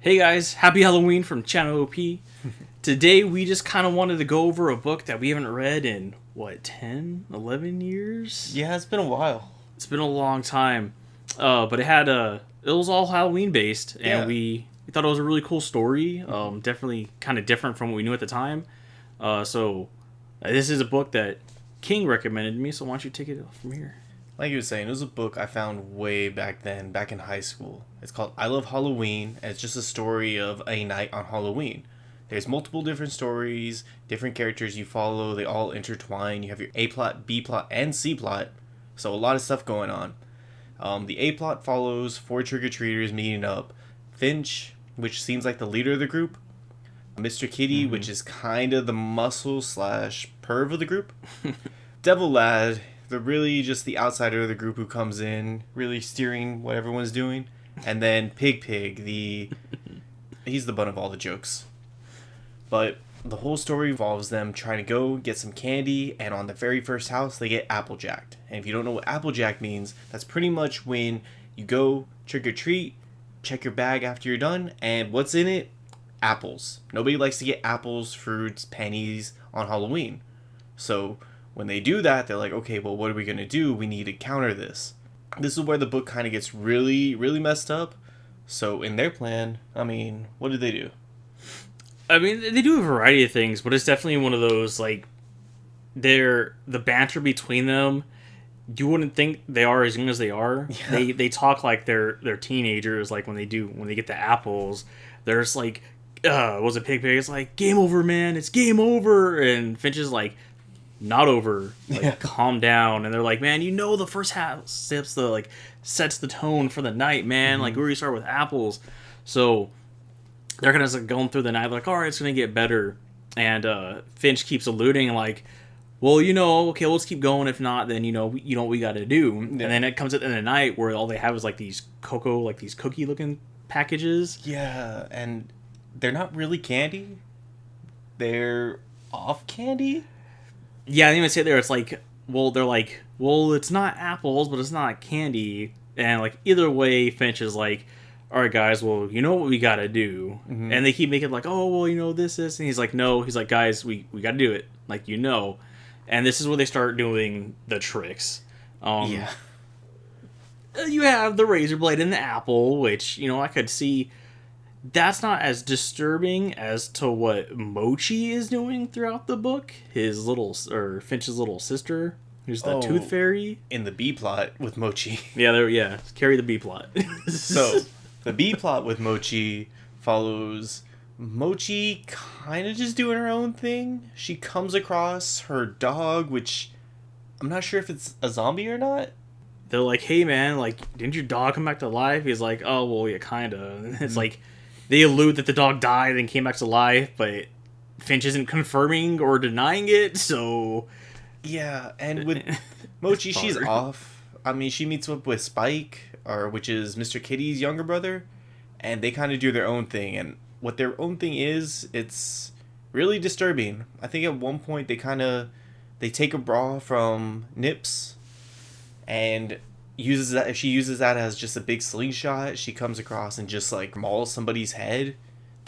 Hey guys, happy Halloween from Channel OP. Today we just kind of wanted to go over a book that we haven't read in, 10, 11 years? Yeah, it's been a while. It's been a long time. But it was all Halloween based, and Yeah. we thought it was a really cool story. Definitely kind of different from what we knew at the time. This is a book that King recommended me, so why don't you take it from here? Like you were saying, it was a book I found way back then, back in high school. It's called I Love Halloween, and it's just a story of a night on Halloween. There's multiple different stories, different characters you follow, they all intertwine. You have your A plot, B plot, and C plot, so a lot of stuff going on. The A plot follows four trick-or-treaters meeting up. Finch, which seems like the leader of the group. Mr. Kitty, which is kind of the muscle slash perv of the group. Devil Lad, they're really just the outsider of the group who comes in, really steering what everyone's doing. And then Pig, he's the butt of all the jokes. But the whole story involves them trying to go get some candy, and on the very first house, they get applejacked. And if you don't know what applejack means, that's pretty much when you go trick-or-treat, check your bag after you're done, and what's in it? Apples. Nobody likes to get apples, fruits, pennies on Halloween. So when they do that, they're like, okay, well, what are we going to do? We need to counter this. This is where the book kind of gets really, really messed up. So in their plan, what did they do? They do a variety of things, but it's definitely one of those, the banter between them, you wouldn't think they are as young as they are. Yeah. They talk like they're teenagers, like when they get the apples, they're just like, was it Pig? It's like, game over, man, it's game over. And Finch is like, not over, calm down. And they're like, man, the first half sets the tone for the night, man. Mm-hmm. Like, we're gonna start with apples. So they're kind of going through the night, like, all right, it's gonna get better. And Finch keeps alluding, like, well, okay, let's keep going. If not, then what we got to do. Yeah. And then it comes at the end of the night where all they have is these cookie looking packages. Yeah, and they're not really candy. They're off candy. Yeah, I didn't even say there. It's like, they're like, it's not apples, but it's not candy. And either way, Finch is like, all right, guys, well, you know what we got to do. Mm-hmm. And they keep making this. And he's like, no. He's like, guys, we got to do it. And this is where they start doing the tricks. You have the razor blade and the apple, which, I could see that's not as disturbing as to what Mochi is doing throughout the book. Finch's little sister, who's the tooth fairy. In the B plot with Mochi. Carry the B plot. So, the B plot with Mochi follows Mochi kind of just doing her own thing. She comes across her dog, which I'm not sure if it's a zombie or not. They're like, hey man, didn't your dog come back to life? He's like, oh, well, yeah, kinda. And it's they allude that the dog died and came back to life, but Finch isn't confirming or denying it, so... Yeah, and with Mochi, she's off. She meets up with Spike, which is Mr. Kitty's younger brother, and they kind of do their own thing, and what their own thing is, it's really disturbing. I think at one point they take a bra from Nips and she uses that as just a big slingshot. She comes across and just mauls somebody's head.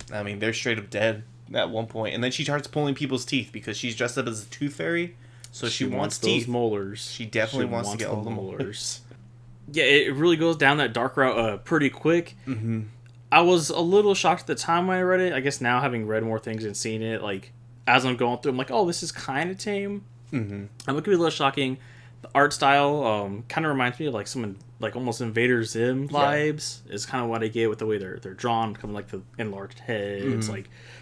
They're straight up dead at one point. And then she starts pulling people's teeth because she's dressed up as a tooth fairy. So she wants teeth. Those molars. She definitely wants to get all the molars. Yeah, it really goes down that dark route pretty quick. Mm-hmm. I was a little shocked at the time when I read it. I guess now, having read more things and seen it, as I'm going through, I'm like, oh, this is kind of tame. Mm-hmm. It could be a little shocking. The art style kind of reminds me of some almost Invader Zim vibes. Yeah. Is kind of what I get with the way they're drawn, kind of the enlarged heads,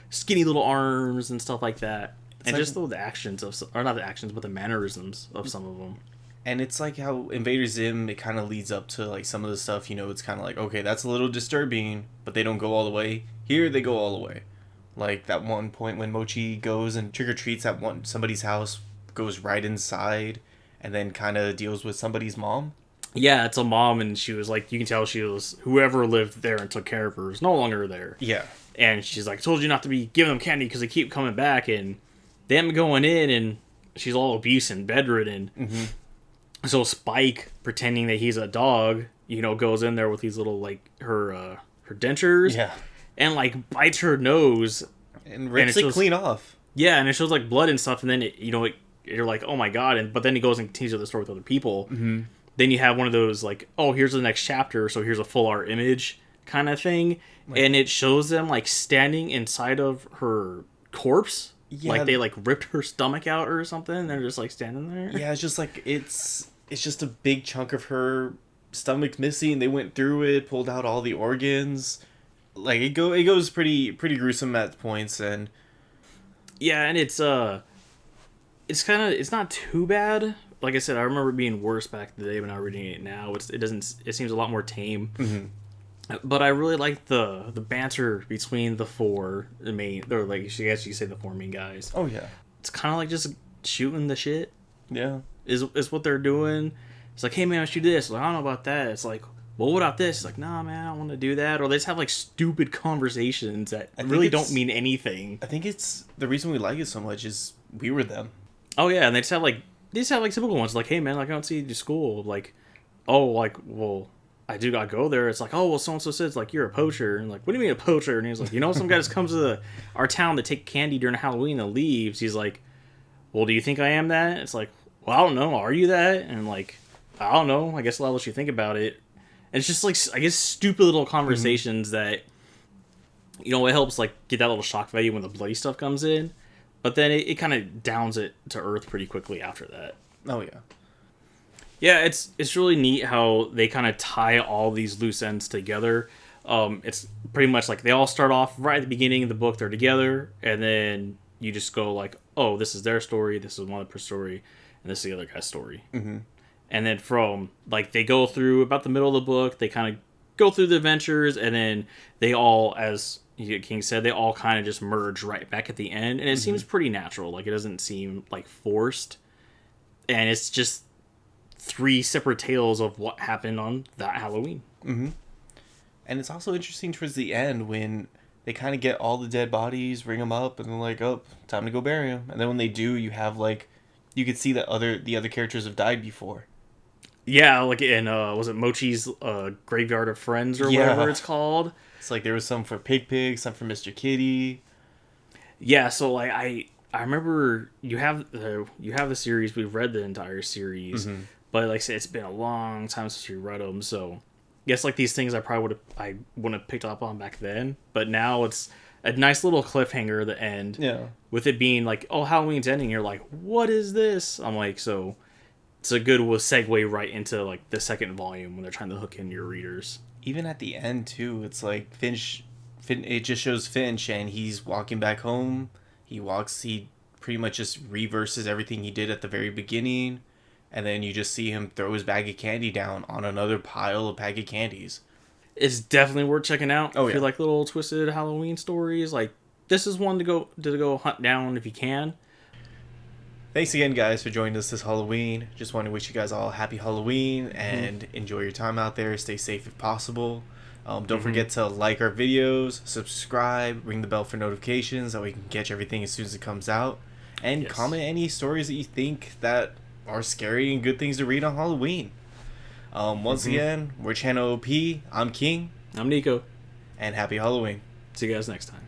skinny little arms and stuff like that. And just the actions or not the actions, but the mannerisms of some of them. And it's how Invader Zim, it kind of leads up to some of the stuff, it's kind of okay, that's a little disturbing, but they don't go all the way. Here, they go all the way. That one point when Mochi goes and trick-or-treats at somebody's house, goes right inside, and then kind of deals with somebody's mom. Yeah, it's a mom, and she was you can tell she was, whoever lived there and took care of her is no longer there. Yeah. And she's like, I told you not to be giving them candy because they keep coming back, and them going in, and she's all obese and bedridden. Mm-hmm. So Spike, pretending that he's a dog, goes in there with these little her dentures, and like bites her nose and rips it clean off. Yeah, and it shows like blood and stuff, and then you're like, oh my god, but then he goes and continues the story with other people. Mm-hmm. Then you have one of those like, oh, here's the next chapter, so here's a full art image kind of thing, and it shows them like standing inside of her corpse, like they like ripped her stomach out or something, and they're just like standing there. Yeah, it's just like it's just a big chunk of her stomach missing. They went through it, pulled out all the organs. Like it goes pretty gruesome at points, and yeah, and it's not too bad. Like I said, I remember it being worse back in the day, but not reading it now. It seems a lot more tame. Mm-hmm. But I really like the banter between the four main, or like I guess you say the four main guys. Oh yeah, it's kind of like just shooting the shit. Yeah, is what they're doing. It's like, hey man, let's do this. Like, I don't know about that. It's like, well, what about this? It's like, nah, man, I don't want to do that. Or they just have like stupid conversations that really don't mean anything. I think it's the reason we like it so much is we were them. Oh yeah, and they just have like typical ones like, hey man, like I don't see you to school. Like, oh, like, well, I do gotta go there. It's like, oh well, so and so says like you're a poacher, and like, what do you mean a poacher? And he's like, some guy just comes to our town to take candy during Halloween and leaves. He's like, well, do you think I am that? It's like, well, I don't know. Are you that? And like, I don't know. I guess I'll let you think about it. And it's just like, I guess, stupid little conversations that, it helps like get that little shock value when the bloody stuff comes in. But then it kind of downs it to earth pretty quickly after that. Oh yeah. Yeah, it's really neat how they kind of tie all these loose ends together. It's pretty much like they all start off right at the beginning of the book, they're together, and then you just go like, oh, this is their story, this is one person's story, and this is the other guy's story. Mm-hmm. And then from, like, they go through about the middle of the book, they kind of go through the adventures, and then they all, as King said, they all kind of just merge right back at the end, and it seems pretty natural. Like, it doesn't seem, like, forced, and it's just 3 separate tales of what happened on that Halloween. Mm-hmm. And it's also interesting towards the end when they kind of get all the dead bodies, ring them up, and they're like, oh, time to go bury them. And then when they do, you have, like, you could see that the other characters have died before. Yeah, like in, was it Mochi's Graveyard of Friends or whatever it's called? It's like there was some for Pig, some for Mr. Kitty. Yeah, so like I remember you have the series. We've read the entire series, but like I said, it's been a long time since we read them. So I guess like these things I wouldn't have picked up on back then. But now it's a nice little cliffhanger at the end. Yeah, with it being like, oh, Halloween's ending. You're like, what is this? I'm like, so. It's a good segue right into like the second volume when they're trying to hook in your readers. Even at the end too, it's like Finn. It just shows Finch and he's walking back home. He pretty much just reverses everything he did at the very beginning, and then you just see him throw his bag of candy down on another pile of bag of candies. It's definitely worth checking out. Oh yeah, if you like little twisted Halloween stories, like this is one to go hunt down if you can. Thanks again, guys, for joining us this Halloween. Just want to wish you guys all a happy Halloween and enjoy your time out there. Stay safe if possible. Don't forget to like our videos, subscribe, ring the bell for notifications so we can catch everything as soon as it comes out. And comment any stories that you think that are scary and good things to read on Halloween. Once again, we're Channel OP. I'm King. I'm Nico. And happy Halloween. See you guys next time.